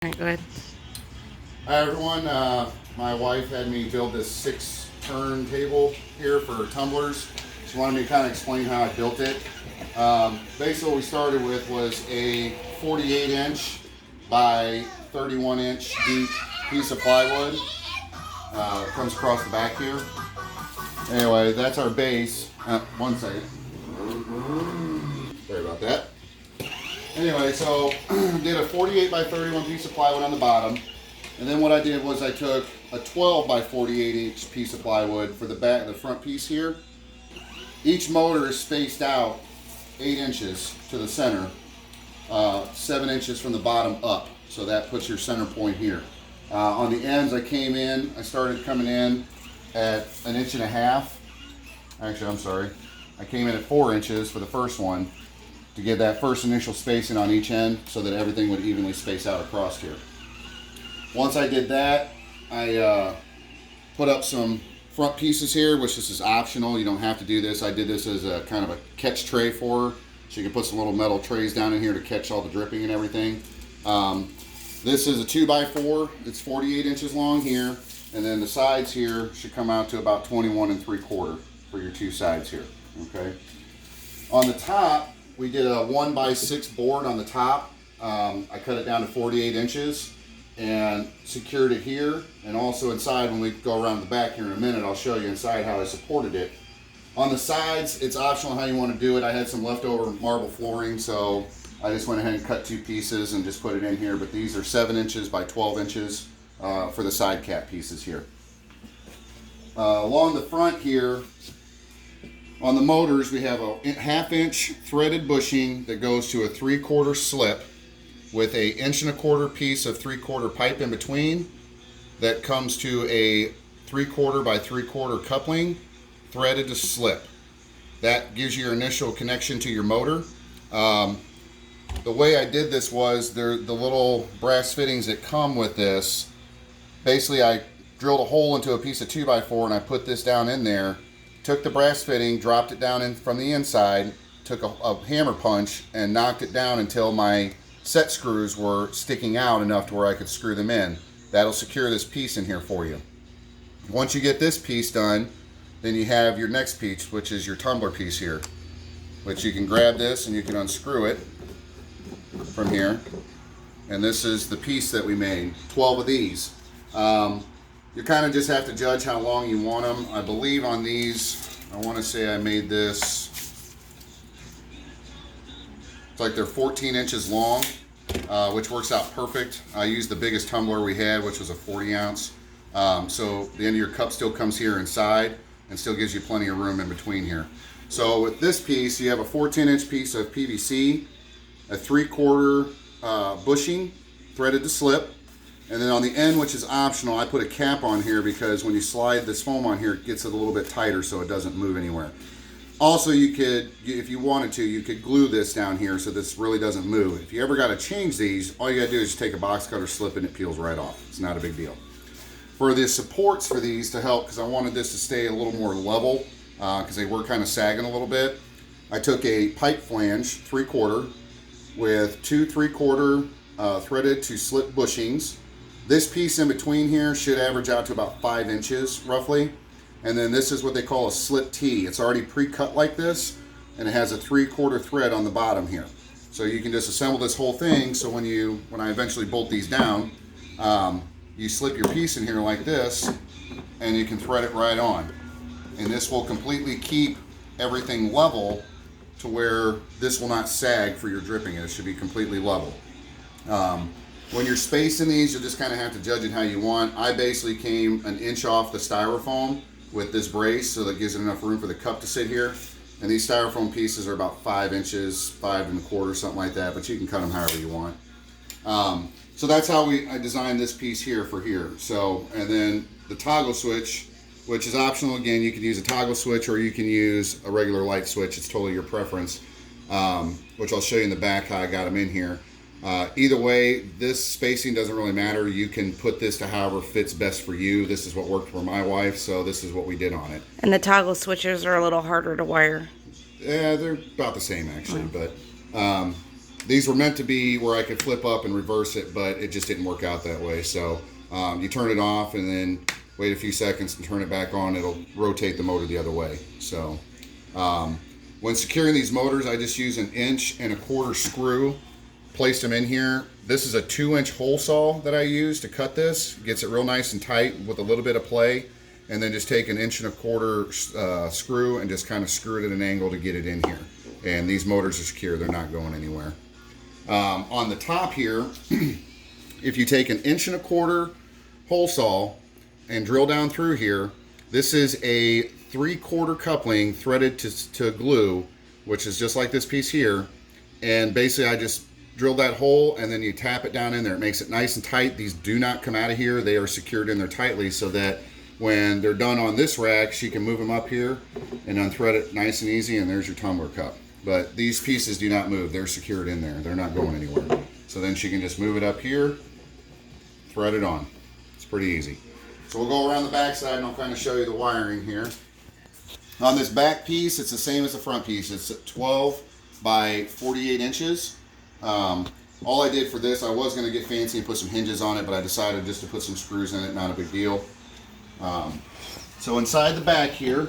All right, go ahead. Hi everyone, my wife had me build this 6-turn table here for tumblers. She wanted me to kind of explain how I built it. Basically what we started with was a 48-inch by 31-inch deep piece of plywood. Comes across the back here. Anyway, that's our base. One second. Sorry about that. Anyway, so did a 48 by 31 piece of plywood on the bottom. And then what I did was I took a 12 by 48 inch piece of plywood for the back, the front piece here. Each motor is spaced out 8 inches to the center, 7 inches from the bottom up. So that puts your center point here. On the ends, I started coming in at 1.5 inches. Actually, I'm sorry. I came in at 4 inches for the first one to get that first initial spacing on each end so that everything would evenly space out across here. Once I did that, I put up some front pieces here, which this is optional. You don't have to do this. I did this as a kind of a catch tray for her, so you can put some little metal trays down in here to catch all the dripping and everything. This is a 2x4. It's 48 inches long here, and then the sides here should come out to about 21 3/4 for your two sides here. Okay. On the top, we did a 1x6 board on the top. I cut it down to 48 inches. And secured it here, and also inside when we go around the back here in a minute, I'll show you inside how I supported it. On the sides, it's optional how you want to do it. I had some leftover marble flooring, so I just went ahead and cut 2 pieces and just put it in here, but these are 7 inches by 12 inches for the side cap pieces here. Along the front here, on the motors, we have a 1/2 inch threaded bushing that goes to a 3/4 slip with a 1.25 inch piece of 3/4 pipe in between that comes to a 3/4 by 3/4 coupling threaded to slip. That gives you your initial connection to your motor. The way I did this was the little brass fittings that come with this. Basically, I drilled a hole into a piece of 2x4 and I put this down in there, took the brass fitting, dropped it down in from the inside, took a hammer punch and knocked it down until my set screws were sticking out enough to where I could screw them in. That'll secure this piece in here for you. Once you get this piece done, then you have your next piece, which is your tumbler piece here, which you can grab this and you can unscrew it from here. And this is the piece that we made, 12 of these. You kind of just have to judge how long you want them. I believe on these, I want to say I made this, it's like they're 14 inches long, which works out perfect. I used the biggest tumbler we had, which was a 40 ounce. So the end of your cup still comes here inside and still gives you plenty of room in between here. So with this piece, you have a 14-inch piece of PVC, a 3/4 bushing threaded to slip, and then on the end, which is optional, I put a cap on here because when you slide this foam on here, it gets it a little bit tighter so it doesn't move anywhere. Also, you could, if you wanted to, you could glue this down here so this really doesn't move. If you ever got to change these, all you got to do is just take a box cutter, slip it, and it peels right off. It's not a big deal. For the supports for these to help, because I wanted this to stay a little more level, because they were kind of sagging a little bit, I took a pipe flange, 3/4, with 2 3/4 threaded to slip bushings. This piece in between here should average out to about 5 inches, roughly. And then this is what they call a slip tee. It's already pre-cut like this, and it has a 3/4 thread on the bottom here. So you can just assemble this whole thing, so when I eventually bolt these down, you slip your piece in here like this, and you can thread it right on. And this will completely keep everything level to where this will not sag for your dripping. It should be completely level. When you're spacing these, you'll just kind of have to judge it how you want. I basically came 1 inch off the styrofoam with this brace, so that gives it enough room for the cup to sit here. And these styrofoam pieces are about 5 inches, 5 1/4, something like that, but you can cut them however you want. So that's how I designed this piece here for here. So, and then the toggle switch, which is optional again, you can use a toggle switch or you can use a regular light switch. It's totally your preference, which I'll show you in the back how I got them in here. Either way, this spacing doesn't really matter. You can put this to however fits best for you. This is what worked for my wife, so this is what we did on it. And the toggle switches are a little harder to wire. Yeah, they're about the same actually, but These were meant to be where I could flip up and reverse it, but it just didn't work out that way. So you turn it off and then wait a few seconds and turn it back on. It'll rotate the motor the other way. So when securing these motors, I just use 1 1/4 inch screw, placed them in here. This is a 2-inch hole saw that I use to cut this. Gets it real nice and tight with a little bit of play. And then just take 1 1/4 inch screw and just kind of screw it at an angle to get it in here. And these motors are secure, they're not going anywhere. On the top here, if you take 1 1/4 inch hole saw and drill down through here, this is a 3/4 coupling threaded to glue, which is just like this piece here. And basically I just drill that hole and then you tap it down in there. It makes it nice and tight. These do not come out of here. They are secured in there tightly so that when they're done on this rack, she can move them up here and unthread it nice and easy, and there's your tumbler cup. But these pieces do not move. They're secured in there. They're not going anywhere. So then she can just move it up here, thread it on. It's pretty easy. So we'll go around the back side and I'll kind of show you the wiring here. On this back piece, it's the same as the front piece. It's 12 by 48 inches. All I did for this, I was going to get fancy and put some hinges on it, but I decided just to put some screws in it, not a big deal. So inside the back here,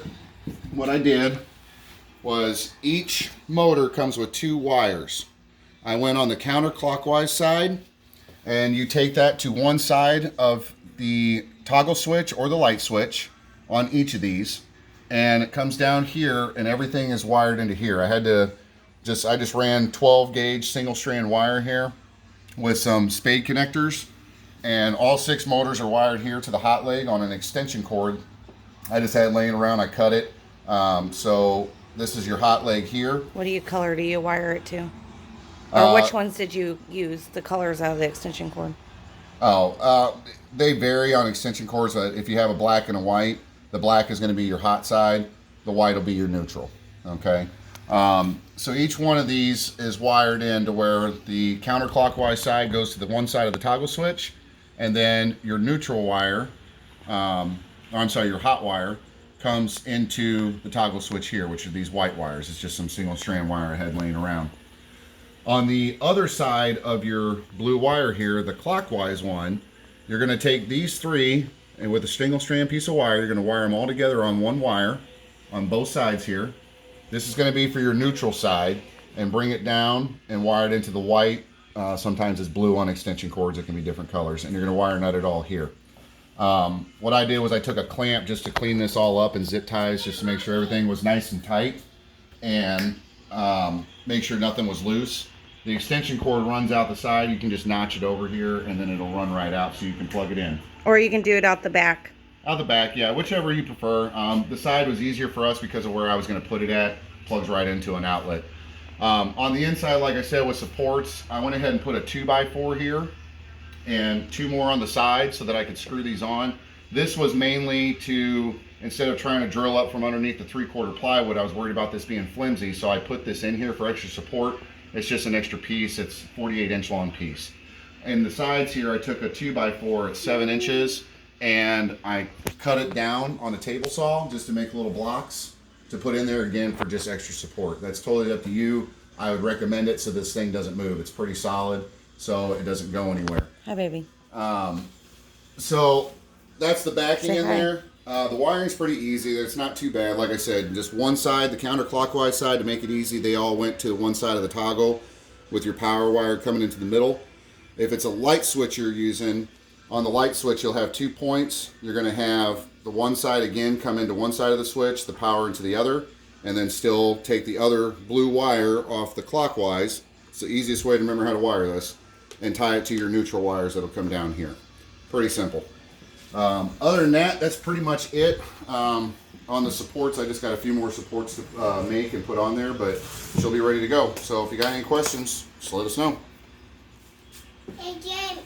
what I did was each motor comes with 2 wires. I went on the counterclockwise side, and you take that to one side of the toggle switch or the light switch on each of these, and it comes down here and everything is wired into here. I just ran 12 gauge single strand wire here with some spade connectors, and all 6 motors are wired here to the hot leg on an extension cord. I just had it laying around, I cut it. So this is your hot leg here. What color do you wire it to? Or which ones did you use, the colors out of the extension cord? They vary on extension cords. If you have a black and a white, the black is going to be your hot side, the white will be your neutral. Okay. So each one of these is wired in to where the counterclockwise side goes to the one side of the toggle switch, and then your neutral wire, your hot wire, comes into the toggle switch here, which are these white wires. It's just some single strand wire I had laying around. On the other side of your blue wire here, the clockwise one, you're going to take these 3, and with a single strand piece of wire, you're going to wire them all together on one wire on both sides here. This is going to be for your neutral side, and bring it down and wire it into the white. Sometimes it's blue on extension cords. It can be different colors, and you're going to wire nut it all here. What I did was I took a clamp just to clean this all up, and zip ties just to make sure everything was nice and tight, and make sure nothing was loose. The extension cord runs out the side. You can just notch it over here, and then it'll run right out so you can plug it in. Or you can do it out the back. Out the back, yeah, whichever you prefer. The side was easier for us because of where I was going to put it at. Plugs right into an outlet. On the inside, like I said, with supports, I went ahead and put a 2x4 here and 2 more on the side so that I could screw these on. This was mainly to, instead of trying to drill up from underneath the 3/4 plywood, I was worried about this being flimsy, so I put this in here for extra support. It's just an extra piece. It's 48-inch long piece. And the sides here, I took a 2x4 at 7 inches, and I cut it down on a table saw just to make little blocks to put in there again for just extra support. That's totally up to you. I would recommend it so this thing doesn't move. It's pretty solid, so it doesn't go anywhere. Hi, baby. So that's the backing in there. The wiring's pretty easy. It's not too bad. Like I said, just one side, the counterclockwise side, to make it easy, they all went to one side of the toggle with your power wire coming into the middle. If it's a light switch you're using, on the light switch you'll have 2 points. You're going to have the one side again come into one side of the switch, the power into the other, and then still take the other blue wire off the clockwise. It's the easiest way to remember how to wire this, and tie it to your neutral wires that'll come down here. Pretty simple. Other than that, that's pretty much it. On the supports, I just got a few more supports to make and put on there, but she'll be ready to go. So if you got any questions, just let us know. Hey, Jen.